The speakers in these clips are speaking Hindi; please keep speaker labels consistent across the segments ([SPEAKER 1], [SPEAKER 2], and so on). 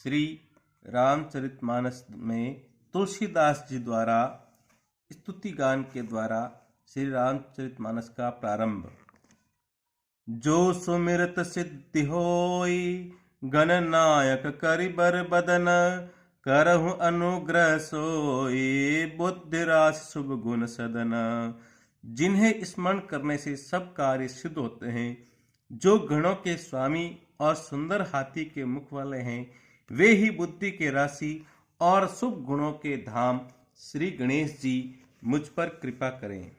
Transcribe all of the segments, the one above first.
[SPEAKER 1] श्री रामचरितमानस में तुलसीदास जी द्वारा स्तुति गान के द्वारा श्री रामचरितमानस का प्रारंभ। जो सुमिरत सिद्धि होई गणनायक करिबर बदन, करहु अनुग्रह सोई बुद्धि राशि शुभ गुण सदन। जिन्हें स्मरण करने से सब कार्य सिद्ध होते हैं, जो गणों के स्वामी और सुंदर हाथी के मुख वाले हैं, वे ही बुद्धि के राशि और शुभ गुणों के धाम श्री गणेश जी मुझ पर कृपा करें।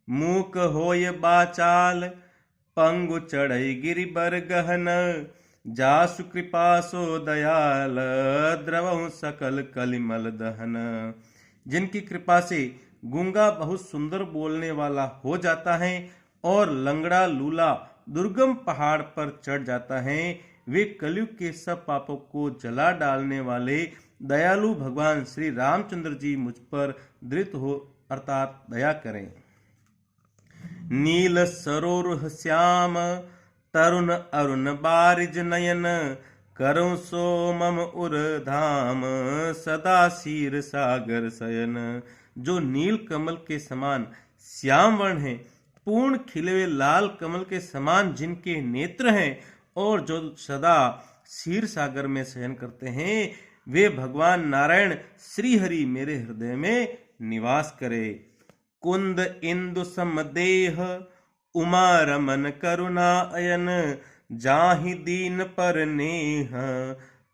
[SPEAKER 1] मूक होय बाचाल पंगु चढ़ई गिरिबर गहन, जासु कृपा सो दयाल द्रवहु सकल कलिमल दहन। जिनकी कृपा से गूंगा बहुत सुंदर बोलने वाला हो जाता है और लंगड़ा लूला दुर्गम पहाड़ पर चढ़ जाता है, वे कलयुग के सब पापों को जला डालने वाले दयालु भगवान श्री रामचंद्र जी मुझ पर धृत हो अर्थात दया करें। नील सरोरुह श्याम तरुण अरुण बारिज नयन, करुं सो मम उर धाम सदा शीर सागर शयन। जो नील कमल के समान श्याम वर्ण है, पूर्ण खिले हुए लाल कमल के समान जिनके नेत्र हैं और जो सदा क्षीर सागर में शयन करते हैं, वे भगवान नारायण श्री हरि मेरे हृदय में निवास करे। कुंद इंदु समदेह उमा रमन करुणा अयन, जाहि दीन पर नेह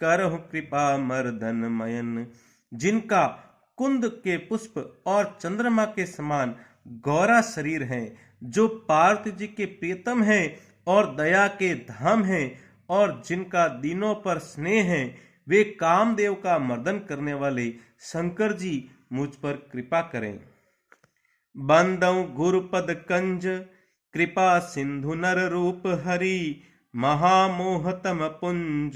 [SPEAKER 1] करहु कृपा मर्दन मयन। जिनका कुंद के पुष्प और चंद्रमा के समान गौरा शरीर है, जो पार्वती जी के प्रियतम हैं और दया के धाम हैं, और जिनका दीनों पर स्नेह है, वे कामदेव का मर्दन करने वाले शंकर जी मुझ पर कृपा करें। बंदौ गुरुपद कंज कृपा सिंधु नर रूप हरि, महामोहतम पुंज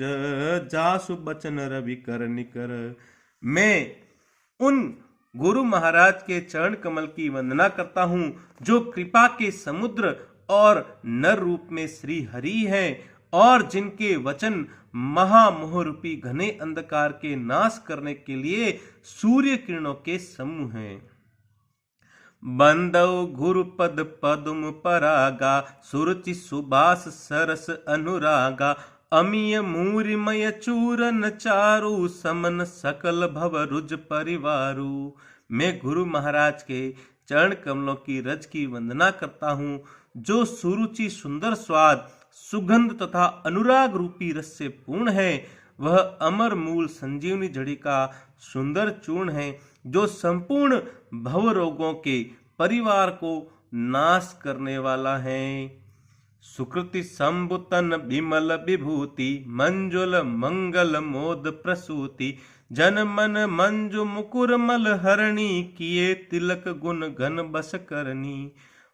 [SPEAKER 1] जासु बचन रवि कर निकर। मैं उन गुरु महाराज के चरण कमल की वंदना करता हूँ, जो कृपा के समुद्र और नर रूप में श्री हरि है, और जिनके वचन महामोह रूपी घने अंधकार के नाश करने के लिए सूर्य किरणों के समूह हैं। बंदौ गुरुपद पदुम परागा, सुरुचि सुबास सरस अनुरागा, अमीय मूरिमय चूरन चारु, समन सकल भव रुज परिवारु। मैं गुरु महाराज के चरण कमलों की रज की वंदना करता हूँ, जो सुरुचि सुंदर स्वाद सुगंध तथा अनुराग रूपी रस से पूर्ण है। वह अमर मूल संजीवनी जड़ी का सुंदर चूर्ण है, जो संपूर्ण भव रोगों के परिवार को नाश करने वाला है। सुकृति संबुतन विमल विभूति, मंजुल मंगल मोद प्रसूति, जन मन मंजु मुकुर मल हरणी, किए तिलक गुण घन बस करनी।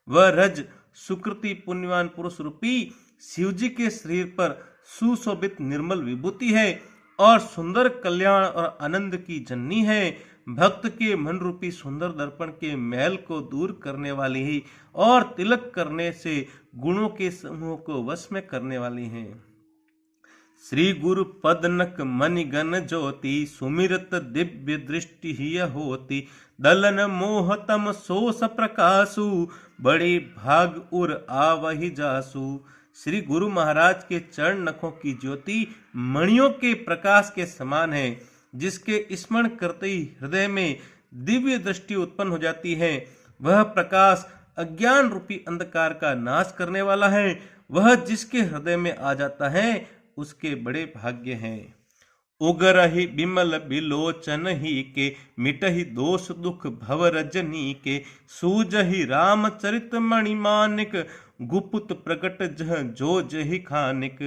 [SPEAKER 1] वह रज सुकृति पुण्यवान पुरुष रूपी शिवजी के शरीर पर सुशोभित निर्मल विभूति है और सुंदर कल्याण और आनंद की जननी है। भक्त के मन रूपी सुंदर दर्पण के मैल को दूर करने वाली है और तिलक करने से गुणों के समूह को वश में करने वाली है। श्री गुरु पदनक मणिगण ज्योति, सुमिरत दिव्य दृष्टि ही होती, दलन मोहतम सोस प्रकाशु, बड़े भाग उर आवहि जासु। श्री गुरु महाराज के चरण नखों की ज्योति मणियों के प्रकाश के समान है, जिसके स्मरण करते ही हृदय में दिव्य दृष्टि उत्पन्न हो जाती है। वह प्रकाश अज्ञान रूपी अंधकार का नाश करने वाला है। वह जिसके हृदय में आ जाता है, उसके बड़े भाग्य हैं। उगरहि बिमल बिलोचन ही के, मिटहि दोष दुख भव रजनी के, सूजहि रामचरित मणिमानिक, गुप्त प्रकट जह जो जहि खानिक।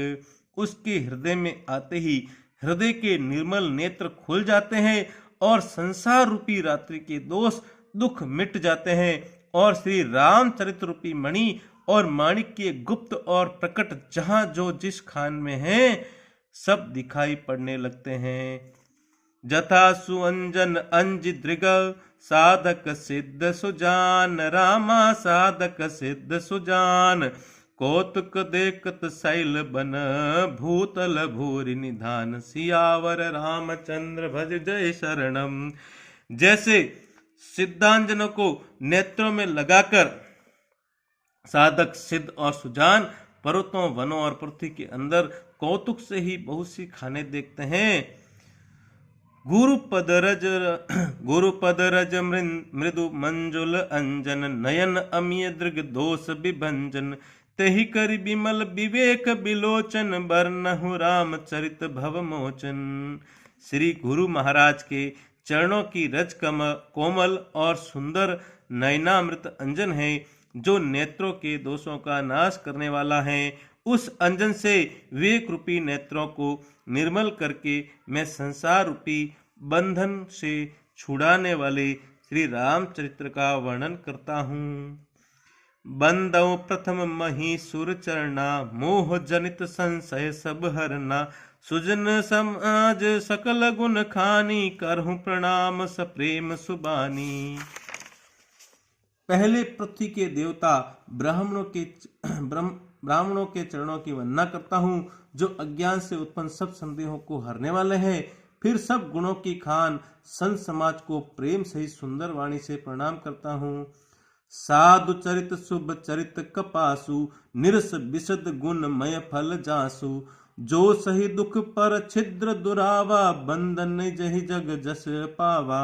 [SPEAKER 1] उसके हृदय में आते ही हृदय के निर्मल नेत्र खुल जाते हैं और संसार रूपी रात्रि के दोष दुख मिट जाते हैं, और श्री रामचरित रूपी मणि और माणिक के गुप्त और प्रकट जहां जो जिस खान में हैं, सब दिखाई पड़ने लगते हैं। जथा सुअंजन अंज दृग, साधक सिद्ध सुजान, रामा साधक सिद्ध सुजान, कौतुक देखत शैल बन, भूतल भूरि निधान, सियावर रामचंद्र भज जय शरणम। जैसे सिद्धांजनों को नेत्रों में लगाकर साधक सिद्ध और सुजान पर्वतों, वनों और पृथ्वी के अंदर कौतुक से ही बहुत सी खाने देखते हैं। गुरुपद रज मृदु मंजुल अंजन, नयन अमिय दृग दोष विभंजन, तेहि करि विमल विवेक बिलोचन, बरनहु राम चरित भव मोचन। श्री गुरु महाराज के चरणों की रज कोमल और सुंदर नयनामृत अंजन है, जो नेत्रों के दोषों का नाश करने वाला है। उस अंजन से विवेक रूपी नेत्रों को निर्मल करके मैं संसार रूपी बंधन से छुड़ाने वाले श्री रामचरित्र का वर्णन करता हूँ। बंदौ प्रथम मही सुर चरना, मोह जनित संशय सब हरना, सुजन समाज सकल गुण खानी, करहूँ प्रणाम सप्रेम सुबानी। पहले पृथ्वी के देवता ब्राह्मणों के चरणों की वंदना करता हूँ, जो अज्ञान से उत्पन्न सब संदेहों को हरने वाले हैं। फिर सब गुणों की खान संत समाज को प्रेम सहित सुंदर वाणी से प्रणाम करता हूँ। साधु चरित शुभ चरित कपासु, निरस विशद गुण मय फल जासु, जो सही दुख पर छिद्र दुरावा, बंधन जहि जग जस पावा।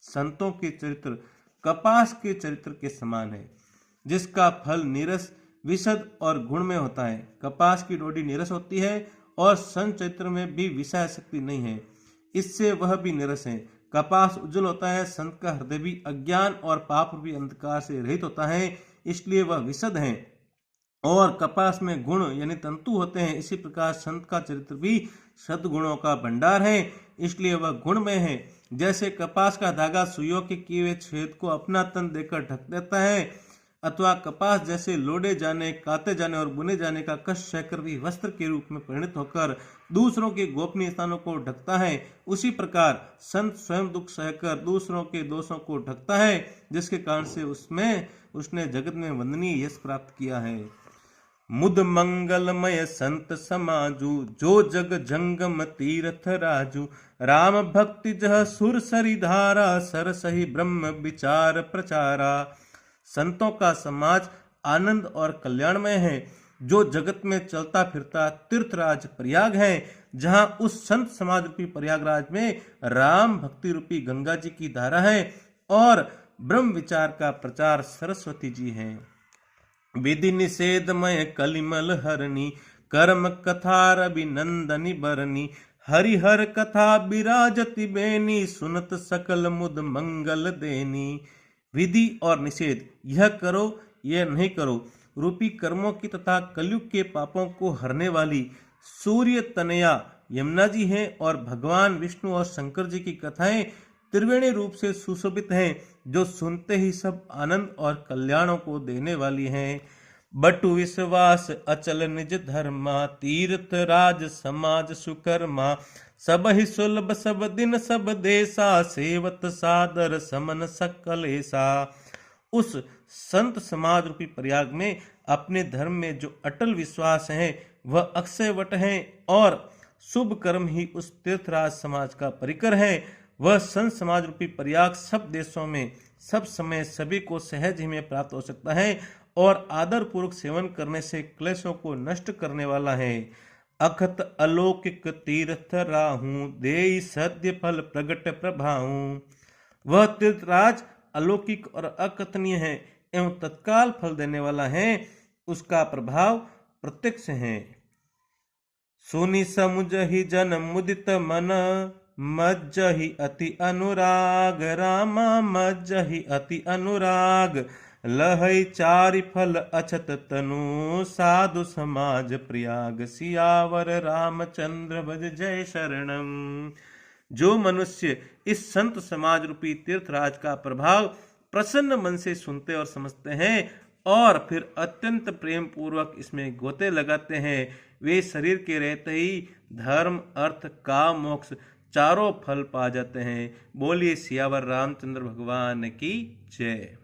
[SPEAKER 1] संतों के चरित्र कपास के चरित्र के समान है, जिसका फल नीरस विशद और गुण में होता है। कपास की डोडी नीरस होती है और संत चरित्र में भी विषय शक्ति नहीं है, इससे वह भी नीरस है। कपास उज्जवल होता है, संत का हृदय भी अज्ञान और पाप रूपी अंधकार से रहित होता है, इसलिए वह विशद है। और कपास में गुण यानी तंतु होते हैं, इसी प्रकार संत का चरित्र भी सद्गुणों का भंडार है, इसलिए वह गुणमय है। जैसे कपास का धागा सुइयों के किए हुए छेद को अपना तन देकर ढक देता है, अथवा कपास जैसे लोडे जाने, काते जाने और बुने जाने का कष्ट सहकर भी वस्त्र के रूप में परिणत होकर दूसरों के गोपनीय स्थानों को ढकता है, उसी प्रकार संत स्वयं दुख सहकर दूसरों के दोषों को ढकता है, जिसके कारण से उसने जगत में वंदनीय यश प्राप्त किया है। मुद मंगलमय संत समाजू, जो जग जंगम तीर्थ राजू, राम भक्ति जह सुर सरी धारा, सरसहि ब्रह्म विचार प्रचारा। संतों का समाज आनंद और कल्याणमय है, जो जगत में चलता फिरता तीर्थराज प्रयाग है, जहां उस संत समाज रूपी प्रयागराज में राम भक्ति रूपी गंगा जी की धारा है और ब्रह्म विचार का प्रचार सरस्वती जी हैं। विधि निषेधमय कलिमल हरणी, कर्म कथा रविनंदनी बरनी, हरिहर कथा विराजति बेनी, सुनत सकल मुद मंगल देनी। विधि और निषेध, यह करो यह नहीं करो रूपी कर्मों की तथा कलयुग के पापों को हरने वाली सूर्य तनया यमुना जी हैं, और भगवान विष्णु और शंकर जी की कथाएं त्रिवेणी रूप से सुशोभित हैं, जो सुनते ही सब आनंद और कल्याणों को देने वाली हैं। बटु विश्वास अचल निज धर्मा, तीर्थ राज समाज सुकर्मा, सब ही सुलभ सब दिन सब देसा, सेवत सादर समन सकलेसा। उस संत समाज रूपी प्रयाग में अपने धर्म में जो अटल विश्वास है वह अक्षय वट है, और शुभ कर्म ही उस तीर्थराज समाज का परिकर है। वह संत समाज रूपी प्रयाग सब देशों में सब समय सभी को सहज ही में प्राप्त हो सकता है, और आदर पूर्वक सेवन करने से क्लेशों को नष्ट करने वाला है। अखत अलौकिक तीर्थ राहू, देई सद्य फल प्रगट प्रभाऊ। वह तीर्थराज अलौकिक और अकथनीय है एवं तत्काल फल देने वाला है, उसका प्रभाव प्रत्यक्ष है। सुनि समुझहि जन मुदित मन, मज्जहि अति अनुराग, रामा मज्जहि अति अनुराग, लहै चारि फल अछत तनु, साधु समाज प्रयाग, सियावर रामचंद्र भज जय शरणम। जो मनुष्य इस संत समाज रूपी तीर्थराज का प्रभाव प्रसन्न मन से सुनते और समझते हैं और फिर अत्यंत प्रेम पूर्वक इसमें गोते लगाते हैं, वे शरीर के रहते ही धर्म अर्थ काम मोक्ष चारों फल पा जाते हैं। बोलिए सियावर रामचंद्र भगवान की जय।